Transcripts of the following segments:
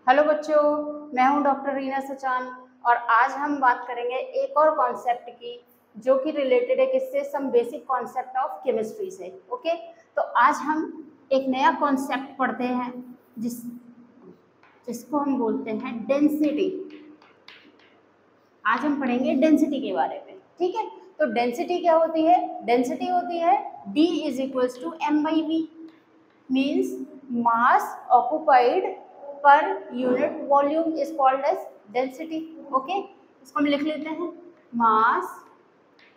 Hello बच्चों, मैं हूं डॉक्टर रीना सचान और आज हम बात करेंगे एक और कॉन्सेप्ट की जो कि रिलेटेड है किससे, some basic concept of chemistry से। ओके, तो आज हम एक नया कॉन्सेप्ट पढ़ते हैं जिसको हम बोलते हैं डेंसिटी। आज हम पढ़ेंगे डेंसिटी के बारे में। ठीक है, तो डेंसिटी क्या होती है? डेंसिटी होती है D is equals to M/V, means mass occupied per unit volume is called as density. Okay, इसको हम लिख लेते हैं, mass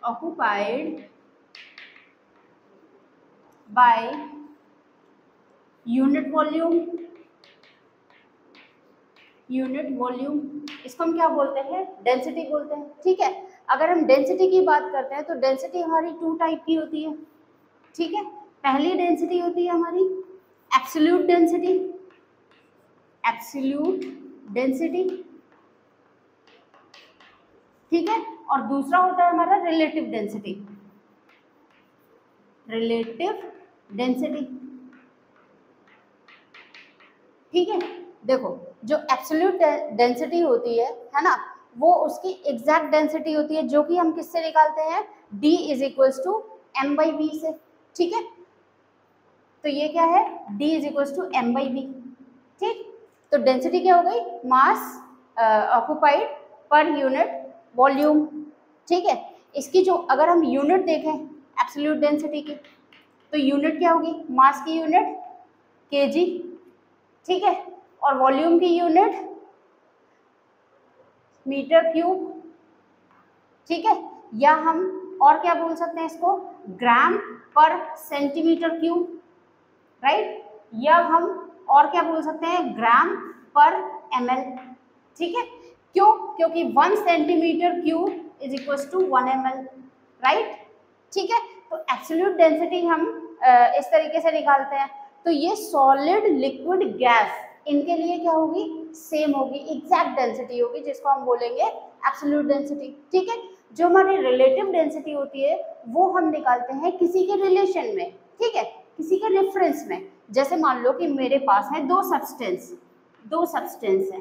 occupied by unit volume. Unit volume इसको हम क्या बोलते हैं? डेंसिटी बोलते हैं। ठीक है, अगर हम डेंसिटी की बात करते हैं तो डेंसिटी हमारी टू टाइप की होती है। ठीक है, पहली डेंसिटी होती है हमारी एब्सोल्यूट डेंसिटी। एब्सोल्यूट डेंसिटी, ठीक है, और दूसरा होता है हमारा रिलेटिव डेंसिटी। रिलेटिव डेंसिटी, ठीक है। देखो, जो एब्सोल्यूट डेंसिटी होती है ना, वो उसकी एग्जैक्ट डेंसिटी होती है जो कि हम किससे निकालते हैं? D is equals to M/V से। ठीक है, तो ये क्या है? D is equals to M/V। ठीक, तो डेंसिटी क्या हो गई? Mass occupied per unit volume. ठीक है, इसकी जो अगर हम यूनिट देखें एब्सोल्यूट डेंसिटी की, तो यूनिट क्या होगी? मास की यूनिट kg, ठीक है, और वॉल्यूम की यूनिट मीटर क्यूब। ठीक है, या हम और क्या बोल सकते हैं इसको? ग्राम पर सेंटीमीटर क्यूब, राइट, या हम और क्या बोल सकते हैं? ग्राम पर ml। ठीक है, क्यों? क्योंकि 1 centimetre cube is equal to 1 ml, right. ठीक है, तो एब्सोल्यूट डेंसिटी हम इस तरीके से निकालते हैं। तो ये सॉलिड, लिक्विड, गैस, इनके लिए क्या होगी? सेम होगी, एग्जैक्ट डेंसिटी होगी, जिसको हम बोलेंगे एब्सोल्यूट डेंसिटी। ठीक है, जो हमारी रिलेटिव डेंसिटी होती है वो हम निकालते हैं किसी के रिलेशन में। ठीक है, किसी के रेफरेंस में। जैसे मान लो कि मेरे पास है दो सब्सटेंस है,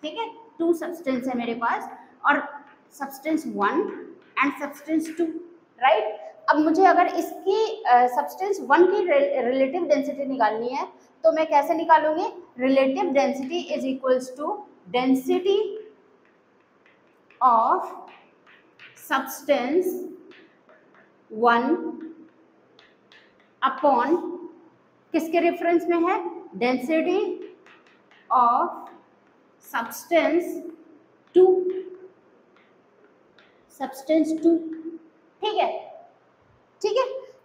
ठीक है, 2 सब्सटेंस है मेरे पास, और सब्सटेंस 1 एंड सब्सटेंस 2, राइट। अब मुझे अगर इसकी सब्सटेंस 1 की रिलेटिव डेंसिटी निकालनी है तो मैं कैसे निकालूंगी? Relative density is equals to density of substance 1 upon किसके रेफरेंस में है? Density of substance 2। ठीक है, ठीक है,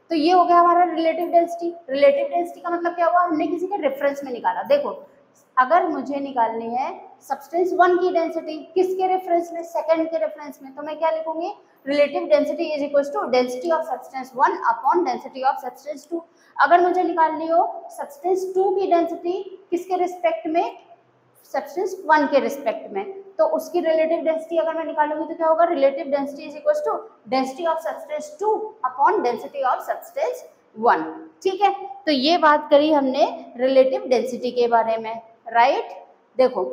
तो ये हो गया हमारा रिलेटिव डेंसिटी। रिलेटिव डेंसिटी का मतलब क्या हुआ? हमने किसी के रेफरेंस में निकाला। देखो, अगर मुझे निकालनी है सब्सटेंस 1 की डेंसिटी, किसके रेफरेंस में? सेकंड के रेफरेंस में, तो मैं क्या लिखूंगी? Relative density is equal to density of substance 1 upon density of substance 2। अगर मुझे निकालनी हो सब्सटेंस 2 की डेंसिटी किसके रिस्पेक्ट में? सब्सटेंस 1 के रिस्पेक्ट में, तो उसकी रिलेटिव डेंसिटी अगर मैं निकालूंगी तो क्या होगा? Relative density is equal to density of substance 2 upon density of substance 1। ठीक है, तो ये बात करी हमने रिलेटिव डेंसिटी के बारे में, राइट। देखो,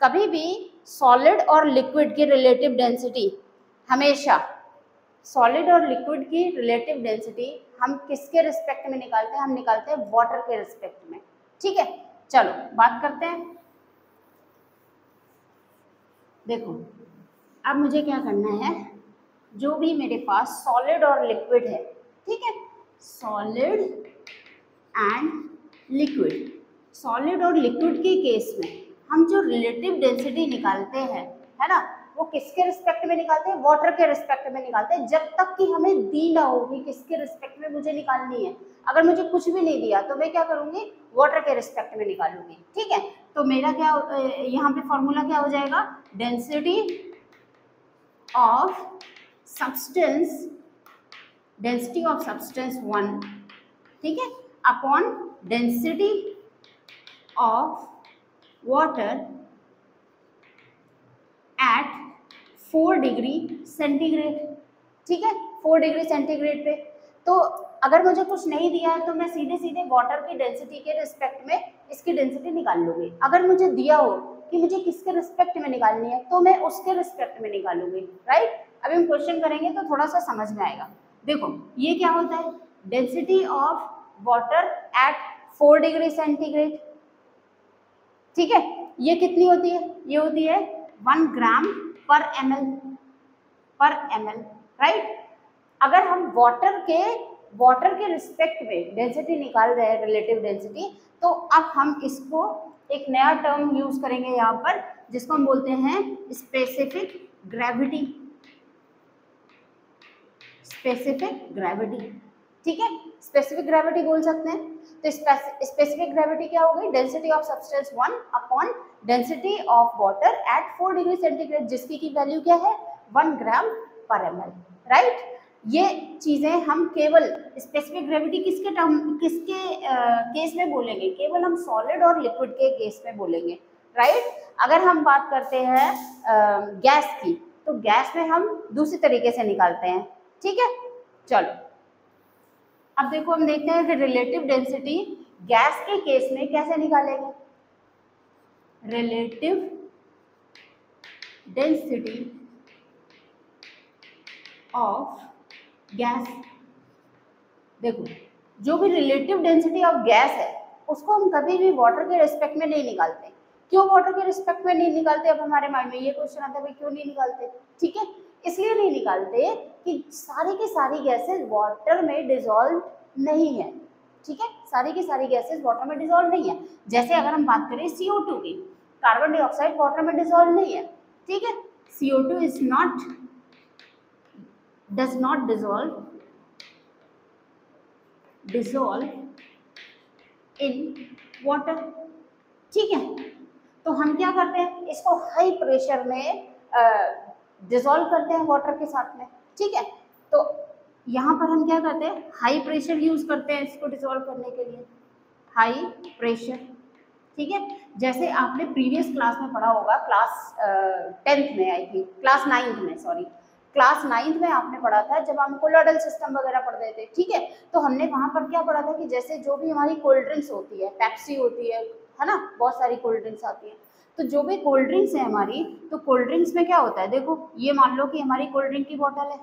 कभी भी सॉलिड और लिक्विड की रिलेटिव डेंसिटी, हमेशा सॉलिड और लिक्विड की रिलेटिव डेंसिटी हम किसके रिस्पेक्ट में निकालते हैं? हम निकालते हैं वाटर के रिस्पेक्ट में। ठीक है, चलो बात करते हैं। देखो, अब मुझे क्या करना है? जो भी मेरे पास सॉलिड और लिक्विड है, ठीक है, सॉलिड एंड लिक्विड, सॉलिड और लिक्विड के केस में हम जो रिलेटिव डेंसिटी निकालते हैं, है ना, वो किसके रिस्पेक्ट में निकालते हैं? वाटर के रिस्पेक्ट में निकालते हैं, जब तक कि हमें दी ना होगी किसके रिस्पेक्ट में मुझे निकालनी है। अगर मुझे कुछ भी नहीं दिया तो मैं क्या करूंगी? वाटर के रिस्पेक्ट में निकालूंगी। ठीक है, तो मेरा क्या यहाँ पे फॉर्मूला क्या हो जाएगा? डेंसिटी ऑफ सब्सटेंस 1, ठीक है, upon density of water at 4 degree centigrade. ठीक है, 4 डिग्री सेंटीग्रेड पे। तो अगर मुझे कुछ नहीं दिया है तो मैं सीधे सीधे वाटर की डेंसिटी के रिस्पेक्ट में इसकी डेंसिटी निकाल लूंगी। अगर मुझे दिया हो कि मुझे किसके रिस्पेक्ट में निकालनी है, तो मैं उसके रिस्पेक्ट में निकालूंगी, राइट। अभी हम क्वेश्चन करेंगे तो थोड़ा सा समझ में आएगा। देखो ये क्या होता है, density of water at 4 degree centigrade, ठीक है। ये कितनी होती है, ये होती है 1 ग्राम पर ml, राइट। अगर हम वाटर के रिस्पेक्ट में डेंसिटी निकाल रहे हैं, रिलेटिव डेंसिटी, तो अब हम इसको एक नया टर्म यूज करेंगे यहाँ पर, जिसको हम बोलते हैं स्पेसिफिक ग्रेविटी, ठीक है। स्पेसिफिक ग्रेविटी बोल सकते हैं। तो स्पेसिफिक ग्रेविटी क्या हो गई, density of substance 1 upon density of water at 4 degree centigrade, जिसकी की वैल्यू क्या है 1 ग्राम पर ml, राइट। ये चीजें हम केवल स्पेसिफिक ग्रेविटी किसके केस में बोलेंगे, केवल हम सॉलिड और लिक्विड के केस में बोलेंगे, राइट। अगर हम बात करते हैं गैस की, तो गैस में हम दूसरी तरीके से निकालते हैं, ठीक है। चलो अब देखो हम देखते हैं कि रिलेटिव डेंसिटी गैस के केस में कैसे निकालेंगे। रिलेटिव डेंसिटी ऑफ गैस, देखो जो भी रिलेटिव डेंसिटी ऑफ गैस है उसको हम कभी भी वाटर के रिस्पेक्ट में नहीं निकालते। क्यों वाटर के रिस्पेक्ट में नहीं निकालते, अब हमारे माइंड में ये क्वेश्चन आता है भाई क्यों नहीं निकालते, ठीक है। इसलिए नहीं निकालते कि सारी की सारी गैसेस वाटर में डिसॉल्व नहीं है, ठीक है। सारी की सारी गैसेस वाटर में डिसॉल्व नहीं है। जैसे अगर हम बात करें CO2 की, कार्बन डाइऑक्साइड वाटर में डिसॉल्व नहीं है, ठीक है। CO2 does not dissolve in water, ठीक है। तो हम क्या करते हैं, इसको हाई प्रेशर में डिसॉल्व करते हैं वाटर के साथ में, ठीक है। तो यहाँ पर हम क्या करते हैं, हाई प्रेशर यूज करते हैं इसको डिसॉल्व करने के लिए, हाई प्रेशर, ठीक है। जैसे आपने प्रीवियस क्लास में पढ़ा होगा, क्लास 10th में, आई थिंक क्लास 9th में आपने पढ़ा था, जब हम कोलोइडल सिस्टम वगैरह पढ़ रहे थे, ठीक है। तो हमने वहाँ पर क्या पढ़ा था कि जैसे जो भी हमारी कोल्ड ड्रिंक्स होती है, पेप्सी होती है ना, बहुत सारी कोल्ड ड्रिंक्स आती है, तो जो भी कोल्ड ड्रिंक्स है हमारी, तो कोल्ड ड्रिंक्स में क्या होता है, देखो ये मान लो कि हमारी कोल्ड ड्रिंक की बोतल है,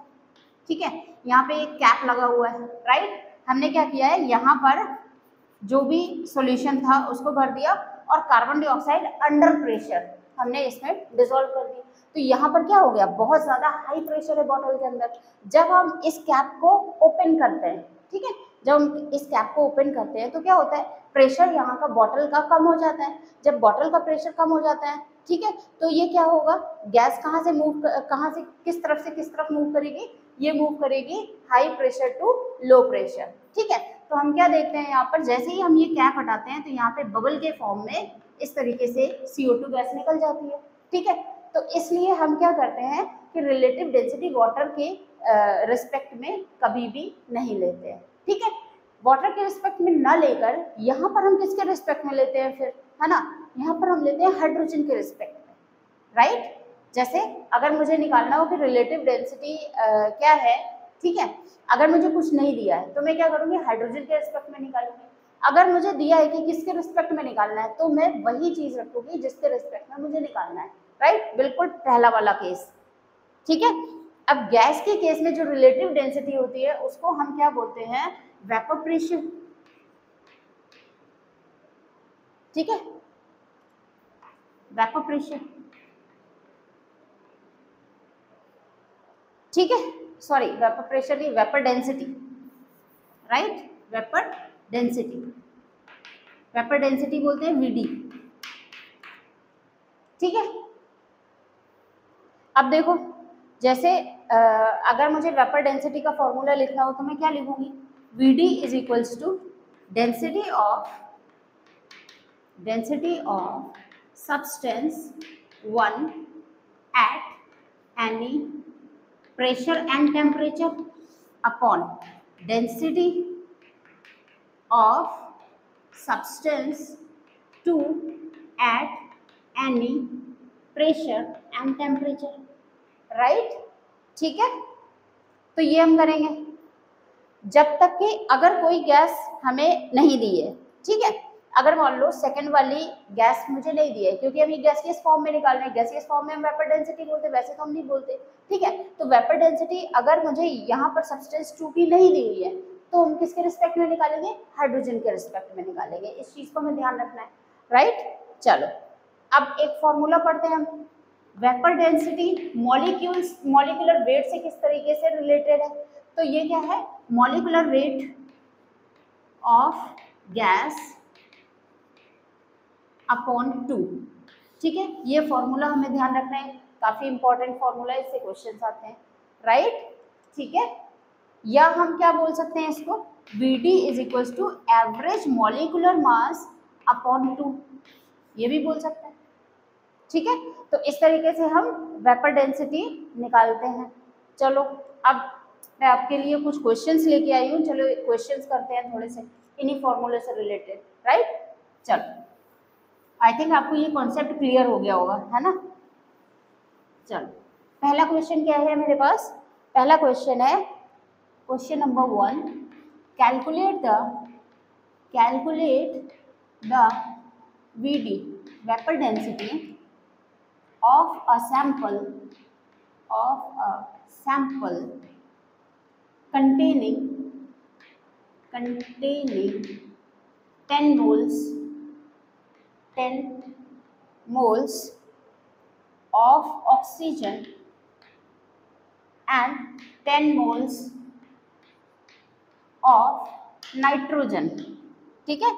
ठीक है। यहाँ पे एक कैप लगा हुआ है, राइट। हमने क्या किया है, यहाँ पर जो भी सॉल्यूशन था उसको भर दिया और कार्बन डाइऑक्साइड अंडर प्रेशर हमने इसमें डिसॉल्व कर दी। तो यहाँ पर क्या हो गया, बहुत ज़्यादा हाई प्रेशर है बॉटल के अंदर। जब हम इस कैप को ओपन करते हैं, ठीक है, जब हम इस कैप को ओपन करते हैं तो क्या होता है, प्रेशर यहाँ का बॉटल का कम हो जाता है। जब बॉटल का प्रेशर कम हो जाता है, ठीक है, तो ये क्या होगा, गैस कहाँ से किस तरफ मूव करेगी, ये मूव करेगी high pressure to low pressure, ठीक है। तो हम क्या देखते हैं यहाँ पर, जैसे ही हम ये कैप हटाते हैं तो यहाँ पे बबल के फॉर्म में इस तरीके से CO2 गैस निकल जाती है, ठीक है। तो इसलिए हम क्या करते हैं कि रिलेटिव डेंसिटी वाटर के रिस्पेक्ट में कभी भी नहीं लेते हैं, ठीक है। वाटर के रिस्पेक्ट में ना लेकर यहाँ पर हम किसके रिस्पेक्ट में लेते हैं फिर, है ना, यहाँ पर हम लेते हैं हाइड्रोजन के रिस्पेक्ट में, राइट। जैसे अगर मुझे निकालना हो कि रिलेटिव डेंसिटी क्या है, ठीक है, अगर मुझे कुछ नहीं दिया है तो मैं क्या करूँगी, हाइड्रोजन के रिस्पेक्ट में निकालूंगी। अगर मुझे दिया है कि किसके रिस्पेक्ट में निकालना है, तो मैं वही चीज रखूंगी जिसके रिस्पेक्ट में मुझे निकालना है, राइट। बिल्कुल पहला वाला केस, ठीक है। अब गैस के केस में जो रिलेटिव डेंसिटी होती है उसको हम क्या बोलते हैं, वेपर प्रेशर, ठीक है, वेपर प्रेशर, ठीक है। सॉरी, वेपर प्रेशर नहीं, vapour density, right, vapour density बोलते हैं VD, ठीक है। अब देखो जैसे अगर मुझे वेपर डेंसिटी का फॉर्मूला लिखना हो तो मैं क्या लिखूंगी, VD is equals to density of substance 1 at any pressure and temperature upon density of substance 2 at any pressure and temperature, right, ठीक है। तो ये हम करेंगे जब तक कि अगर कोई गैस हमें नहीं दी है, ठीक है। अगर मान लो सेकंड वाली गैस मुझे नहीं दी है, क्योंकि हम ये गैसियस फॉर्म में निकाल रहे हैं, गैसियस फॉर्म में हम वेपर डेंसिटी बोलते हैं, वैसे तो हम नहीं बोलते, ठीक है। तो वेपर डेंसिटी अगर मुझे यहाँ पर सब्सटेंस 2 की नहीं दी हुई है तो हम किसके रिस्पेक्ट में निकालेंगे, हाइड्रोजन के रिस्पेक्ट में निकालेंगे। इस चीज को हमें ध्यान रखना है, राइट। चलो अब एक फॉर्मूला पढ़ते हैं हम। वेपर डेंसिटी मॉलिक्यूलर वेट से किस तरीके से रिलेटेड है, तो ये क्या है, molecular weight of gas upon 2, ठीक है। ये फॉर्मूला हमें ध्यान रखना है, काफी इंपॉर्टेंट फॉर्मूला है, इससे क्वेश्चन आते हैं, राइट, ठीक है। या हम क्या बोल सकते हैं इसको, Vd is equal to average molecular mass upon 2, ये भी बोल सकते हैं, ठीक है। तो इस तरीके से हम वेपर डेंसिटी निकालते हैं। चलो अब मैं आपके लिए कुछ क्वेश्चंस लेके आई हूँ, चलो क्वेश्चंस करते हैं थोड़े से इन्हीं फॉर्मूले से रिलेटेड, राइट। चलो आई थिंक आपको ये कॉन्सेप्ट क्लियर हो गया होगा, है ना। चलो पहला क्वेश्चन क्या है मेरे पास, पहला क्वेश्चन है question number 1, calculate the Vd vapour density of a sample containing 10 moles of oxygen and 10 moles of nitrogen, ठीक है,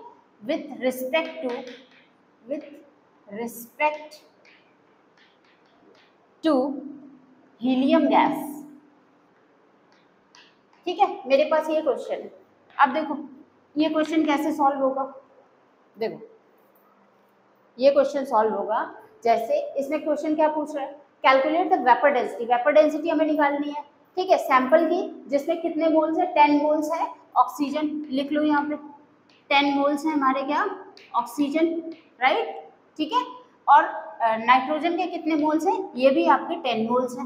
with respect to helium gas, ठीक है। मेरे पास ये क्वेश्चन है। अब देखो ये क्वेश्चन कैसे सॉल्व होगा, देखो ये क्वेश्चन सॉल्व होगा जैसे, इसमें क्वेश्चन क्या पूछ रहा है, calculate the vapour density, vapour density हमें निकालनी है, ठीक है, सैंपल की, जिसमें कितने मोल्स है, 10 मोल्स है ऑक्सीजन, लिख लो यहाँ पे 10 मोल्स है हमारे क्या, ऑक्सीजन, राइट, ठीक है। और नाइट्रोजन के कितने मोल्स हैं, ये भी आपके 10 मोल्स हैं,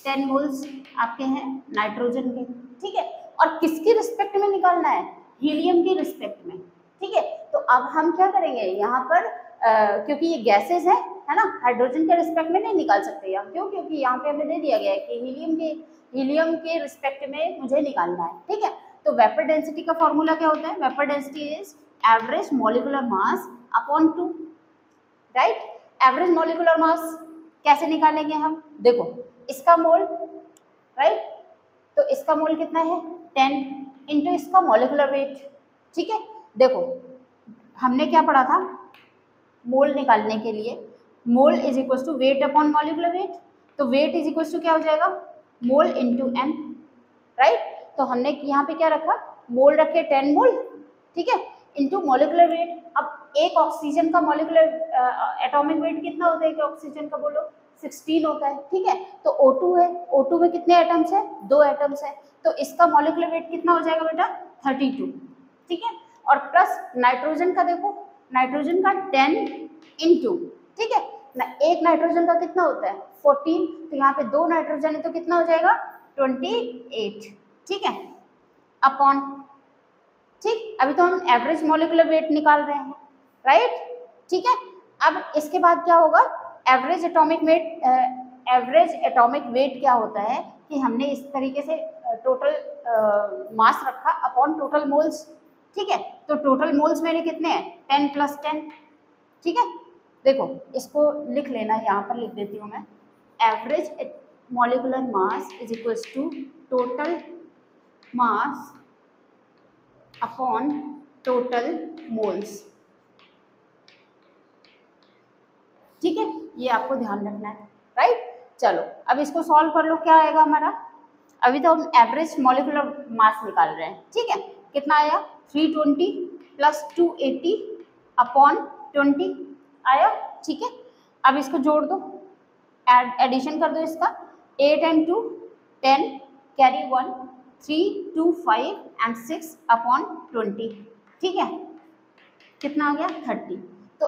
10 मोल्स आपके हैं नाइट्रोजन के, ठीक है। और किसकी रिस्पेक्ट में निकालना है, हीलियम की रिस्पेक्ट में, ठीक है। तो अब हम क्या करेंगे यहाँ पर, क्योंकि ये गैसेस है ना, हाइड्रोजन के रिस्पेक्ट में नहीं निकाल सकते हम, क्यों, क्योंकि यहाँ पे हमें दे दिया गया है कि हीलियम के रिस्पेक्ट में मुझे निकालना है, ठीक है। तो वेपर डेंसिटी का फॉर्मूला क्या होता है, vapour density is average molecular mass upon 2, right. Average molecular मास कैसे निकालेंगे हम, देखो इसका मोल, राइट, तो इसका मोल कितना है 10 इंटू इसका मॉलिक्यूलर वेट, ठीक है। देखो हमने क्या पढ़ा था, मोल निकालने के लिए mole is equal to weight upon molecular weight, तो वेट इज इक्वल टू क्या हो जाएगा, मोल इंटू एन, राइट। तो हमने यहाँ पे क्या रखा, मोल रखे 10 मोल, ठीक है, इंटू मॉलिक्यूलर वेट। अब एक ऑक्सीजन का मॉलिक्यूलर एटॉमिक वेट कितना होता है कि ऑक्सीजन का बोलो 16 होता है, ठीक है। तो O2 है, O2 में कितने एटम्स है, 2 एटम्स है, तो इसका मॉलिक्यूलर वेट कितना हो जाएगा बेटा 32, ठीक है। और प्लस नाइट्रोजन का देखो, नाइट्रोजन का 10 इंटू, ठीक है ना, एक नाइट्रोजन का कितना होता है 14, तो यहाँ पे 2 नाइट्रोजन है तो कितना हो जाएगा 28, ठीक है, अपॉन, ठीक। अभी तो हम एवरेज मॉलिक्यूलर वेट निकाल रहे हैं, राइट, ठीक है। अब इसके बाद क्या होगा, एवरेज एटॉमिक वेट क्या होता है कि हमने इस तरीके से टोटल मास रखा अपॉन टोटल मोल्स, ठीक है। तो टोटल मोल्स मेरे कितने हैं 10 + 10, ठीक है। देखो इसको लिख लेना, यहाँ पर लिख देती हूँ मैं, average molecular mass is equals to total mass upon total moles, ठीक है, ये आपको ध्यान रखना है, राइट। चलो अब इसको सॉल्व कर लो, क्या आएगा हमारा, अभी तो हम एवरेज मॉलिक्यूलर मास निकाल रहे हैं, ठीक है, कितना आया 320 + 280 अपॉन 20 आया, ठीक है। अब इसको जोड़ दो, एडिशन कर दो इसका, 8 and 2 10 कैरी 1 3 2 5 and 6 अपॉन 20, ठीक है, कितना आ गया 30। तो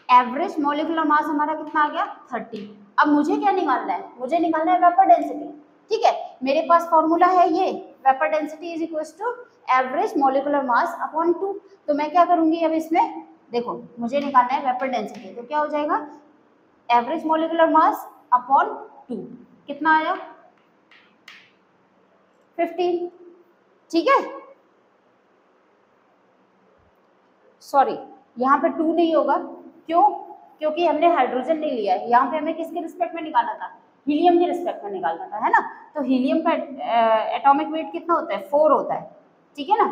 एवरेज मॉलिक्यूलर मास हमारा कितना आ गया 30। अब मुझे क्या निकालना है, मुझे निकालना है वेपर डेंसिटी, ठीक है। मेरे पास फॉर्मूला है ये vapour density is equal to average molecular mass upon 2। तो मैं क्या करूंगी अब इसमें, देखो मुझे निकालना है वेपर डेंसिटी, तो क्या हो जाएगा एवरेज मॉलिक्यूलर मास अपॉन 2, कितना आया 15, ठीक है। सॉरी यहाँ पे 2 नहीं होगा, क्यों, क्योंकि हमने हाइड्रोजन नहीं लिया है, यहाँ पे हमें किसके रिस्पेक्ट में निकालना था, हीलियम के रिस्पेक्ट में निकालना था, है ना। तो हीलियम का एटॉमिक वेट कितना होता है 4 होता है, ठीक है ना,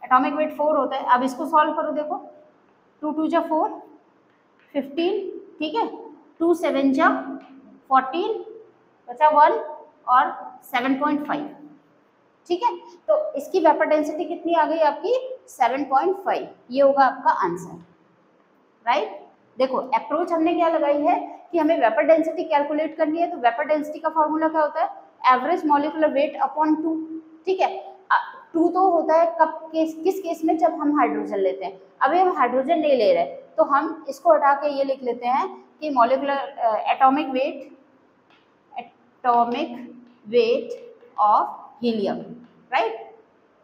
एटॉमिक वेट 4 होता है। अब इसको सॉल्व करो, देखो 2 2 जा 4 15, ठीक है, 2 7 जा 14 बचा 1 और 7.5, ठीक है। तो इसकी वेपर डेंसिटी कितनी आ गई आपकी 7.5, ये होगा आपका आंसर, राइट। देखो अप्रोच हमने क्या लगाई है कि हमें वेपर डेंसिटी कैलकुलेट करनी है, तो वेपर डेंसिटी का फॉर्मूला क्या होता है एवरेज मॉलिक्यूलर वेट अपॉन 2, ठीक है। 2 तो होता है कब किस केस में, जब हम हाइड्रोजन लेते हैं। अभी हम हाइड्रोजन नहीं ले रहे, तो हम इसको हटा के ये लिख लेते हैं कि molecular atomic weight of helium, right,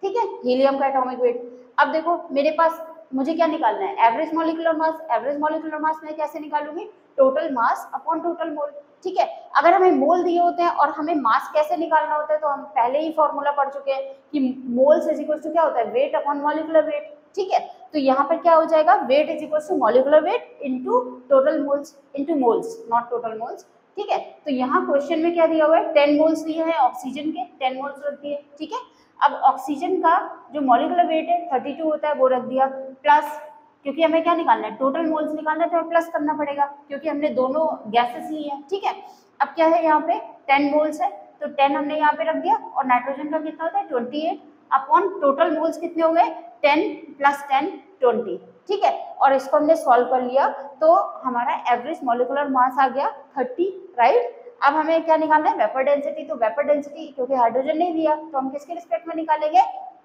ठीक है, हीलियम का एटॉमिक वेट। अब देखो मेरे पास मुझे क्या निकालना है average molecular mass, average molecular mass मैं कैसे निकालूंगी total mass upon total mole, ठीक है। अगर हमें मोल दिए होते हैं और हमें मास कैसे निकालना होता है, तो हम पहले ही फॉर्मूला पढ़ चुके हैं कि मोल्स इज इक्वल टू क्या होता है वेट अपॉन मॉलिक्यूलर वेट, ठीक है। तो यहाँ पर क्या हो जाएगा weight is equal to molecular weight into total moles into moles, not total moles, ठीक है। तो यहाँ क्वेश्चन में क्या दिया हुआ है 10 मोल्स दिए हैं ऑक्सीजन के, 10 मोल्स रख दिए, ठीक है। अब ऑक्सीजन का जो मॉलिक्यूलर वेट है 32 होता है वो रख दिया, प्लस क्योंकि हमें क्या निकालना है टोटल मोल्स निकालना है, तो हमें प्लस करना पड़ेगा क्योंकि हमने दोनों गैसेस ली हैं, ठीक है। अब क्या है यहाँ पे 10 मोल्स है, तो 10 हमने यहाँ पे रख दिया, और नाइट्रोजन का कितना होता है 28 अपॉन टोटल मोल्स कितने हो गए 10 प्लस 10 20, ठीक है। और इसको हमने सॉल्व कर लिया, तो हमारा एवरेज मॉलिक्यूलर मास आ गया 30, राइट। अब हमें क्या निकालना है वेपर डेंसिटी, तो वेपर डेंसिटी क्योंकि हाइड्रोजन नहीं दिया तो हम किसके रिस्पेक्ट में निकालेंगे,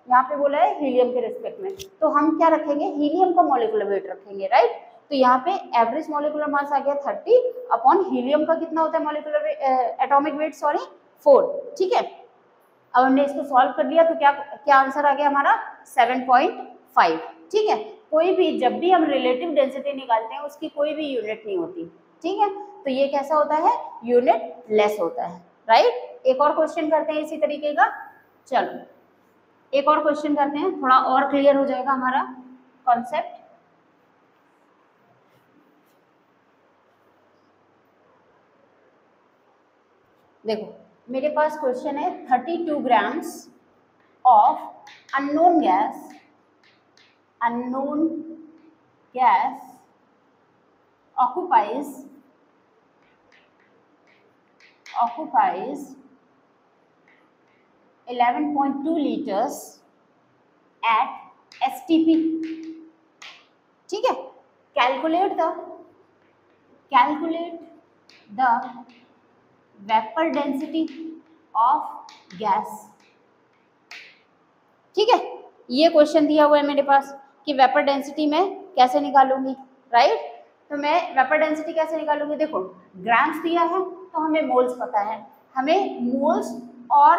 यहाँ पे बोला है हीलियम के रिस्पेक्ट में, तो हम क्या रखेंगे हीलियम का मॉलिक्यूलर वेट रखेंगे, राइट। तो यहाँ पे एवरेज मॉलिक्यूलर मास आ गया 30 अपॉन हीलियम का कितना होता है मॉलिक्यूलर एटॉमिक वेट 4, ठीक है। अब हमने इसको सॉल्व कर लिया, तो क्या आंसर आ गया हमारा 7.5, ठीक है। कोई भी जब भी हम रिलेटिव डेंसिटी निकालते हैं उसकी कोई भी यूनिट नहीं होती, ठीक है। तो ये कैसा होता है यूनिट लेस होता है, राइट। एक और क्वेश्चन करते हैं इसी तरीके का, चलो एक और क्वेश्चन करते हैं, थोड़ा और क्लियर हो जाएगा हमारा कॉन्सेप्ट। देखो मेरे पास क्वेश्चन है 32 grams of unknown gas occupies 11.2 liters at STP, ठीक है। Calculate the vapour density of gas, ठीक है। ये क्वेश्चन दिया हुआ है मेरे पास कि वेपर डेंसिटी मैं कैसे निकालूंगी, राइट। तो मैं वेपर डेंसिटी कैसे निकालूंगी, देखो ग्राम्स दिया है तो हमें मोल्स पता है, हमें मोल्स और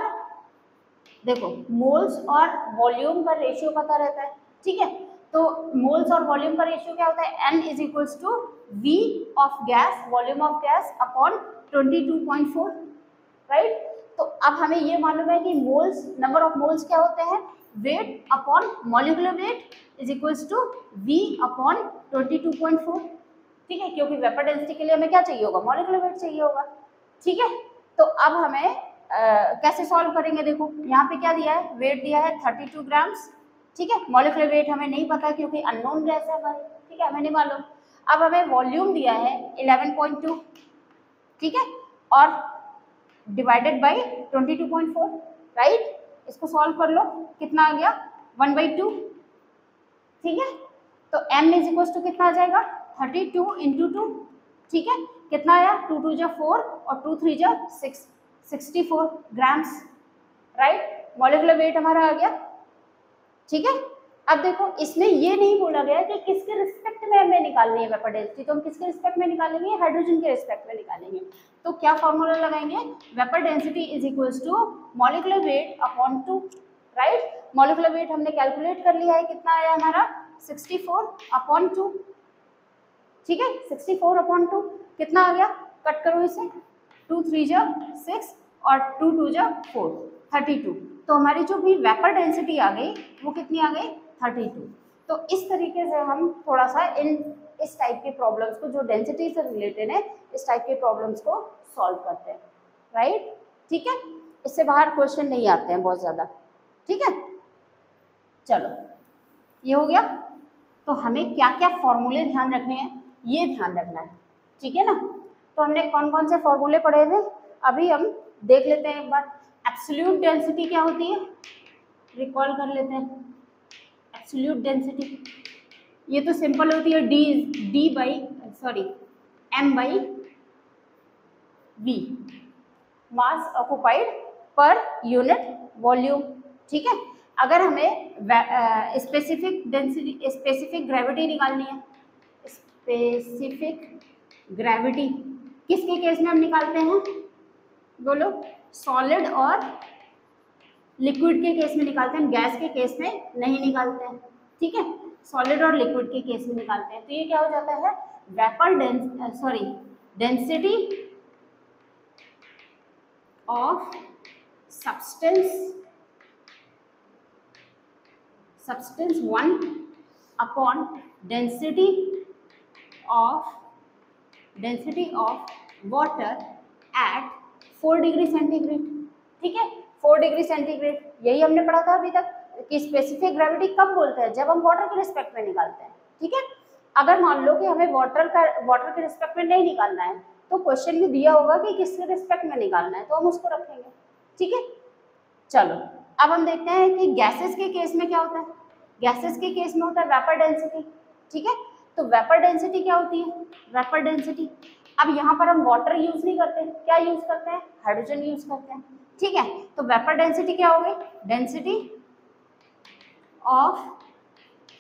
देखो मोल्स और वॉल्यूम का रेशियो पता रहता है, ठीक है। तो मोल्स और वॉल्यूम का रेशियो क्या होता है n is equals to V of gas, volume of gas upon 22.4, right. तो अब हमें ये मालूम है कि मोल्स नंबर ऑफ मोल्स क्या होते हैं weight upon molecular weight is equals to V upon 22.4, ठीक है, क्योंकि वेपर डेंसिटी के लिए हमें क्या चाहिए होगा मॉलिक्यूलर वेट चाहिए होगा, ठीक है। तो अब हमें कैसे सॉल्व करेंगे, देखो यहाँ पे क्या दिया है वेट दिया है 32 ग्राम्स, ठीक है। मॉलिक्यूलर वेट हमें नहीं पता क्योंकि अननोन गैस है हमारी, ठीक है, हमें नहीं मालूम। अब हमें वॉल्यूम दिया है 11.2, ठीक है, और डिवाइडेड बाई 22.4, राइट। इसको सॉल्व कर लो, कितना आ गया 1/2, ठीक है। तो m इज इक्वल टू कितना आ जाएगा 32 इंटू 2, ठीक है, कितना आया 2 2 जा 4 और 2 3 जा 6, 64 ग्राम्स, राइट। मॉलिक्यूलर वेट हमारा आ गया, ठीक है। अब देखो इसमें ये नहीं बोला गया कि किसके रिस्पेक्ट में हमें निकालनी है वेपर डेंसिटी, तो हम किसके रिस्पेक्ट में निकालेंगे, हाइड्रोजन के रिस्पेक्ट में निकालेंगे। तो क्या फॉर्मूला लगाएंगे, vapour density is equals to molecular weight upon 2, right. Molecular weight हमने कैलकुलेट कर लिया है, कितना आया हमारा 64/2, ठीक है। 64/2 कितना आ गया, कट करो इसे, 2 3 जा 6 और 2 2 जा 4, 32। तो हमारी जो भी वेपर डेंसिटी आ गई वो कितनी आ गई, 32। तो इस तरीके से हम थोड़ा सा इस टाइप के प्रॉब्लम्स को जो डेंसिटी से रिलेटेड है, इस टाइप के प्रॉब्लम्स को सॉल्व करते हैं, राइट, ठीक है। इससे बाहर क्वेश्चन नहीं आते हैं बहुत ज़्यादा, ठीक है। चलो ये हो गया। तो हमें क्या क्या फॉर्मूले ध्यान रखने हैं, ये ध्यान रखना है, ठीक है ना। तो हमने कौन कौन से फॉर्मूले पढ़े थे, अभी हम देख लेते हैं एक बार। एब्सोल्यूट डेंसिटी क्या होती है, रिकॉल कर लेते हैं। एब्सोल्यूट डेंसिटी ये तो सिंपल होती है, m/v, मास ऑक्युपाइड पर यूनिट वॉल्यूम, ठीक है। अगर हमें स्पेसिफिक डेंसिटी, स्पेसिफिक ग्रेविटी निकालनी है, स्पेसिफिक ग्रेविटी किसके केस में हम निकालते हैं, बोलो, सॉलिड और लिक्विड के केस में निकालते हैं, हम गैस के केस में नहीं निकालते हैं, ठीक है। सॉलिड और लिक्विड के केस में निकालते हैं। तो ये क्या हो जाता है, vapour density of substance 1 upon density of water at 4 degree centigrade, ठीक है। 4 डिग्री सेंटीग्रेड, यही हमने पढ़ा था अभी तक कि स्पेसिफिक ग्रेविटी कब बोलते हैं, जब हम वाटर के रिस्पेक्ट में निकालते हैं, ठीक है। अगर मान लो कि हमें वाटर के रिस्पेक्ट में नहीं निकालना है, तो क्वेश्चन में दिया होगा कि किसके रिस्पेक्ट में निकालना है, तो हम उसको रखेंगे, ठीक है। चलो अब हम देखते हैं कि गैसेस के केस में क्या होता है। गैसेस के केस में होता है वेपर डेंसिटी, ठीक है। तो वेपर डेंसिटी क्या होती है, वेपर डेंसिटी, अब यहाँ पर हम वाटर यूज नहीं करते, क्या यूज करते हैं, हाइड्रोजन यूज करते हैं, ठीक है। तो वेपर डेंसिटी क्या हो गई, density of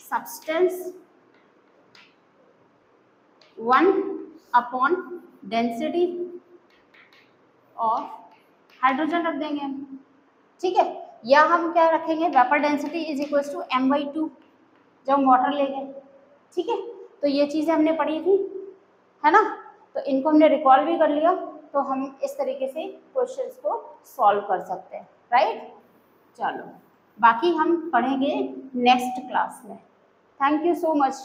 substance 1 upon density of hydrogen रख देंगे हम, ठीक है। या हम क्या रखेंगे, vapour density is equal to m/2 जब हम वाटर ले गए, ठीक है। तो ये चीज़ें हमने पढ़ी थी, है ना। तो इनको हमने रिकॉल भी कर लिया, तो हम इस तरीके से क्वेश्चंस को सॉल्व कर सकते हैं, राइट। चलो बाकी हम पढ़ेंगे नेक्स्ट क्लास में। Thank you so much.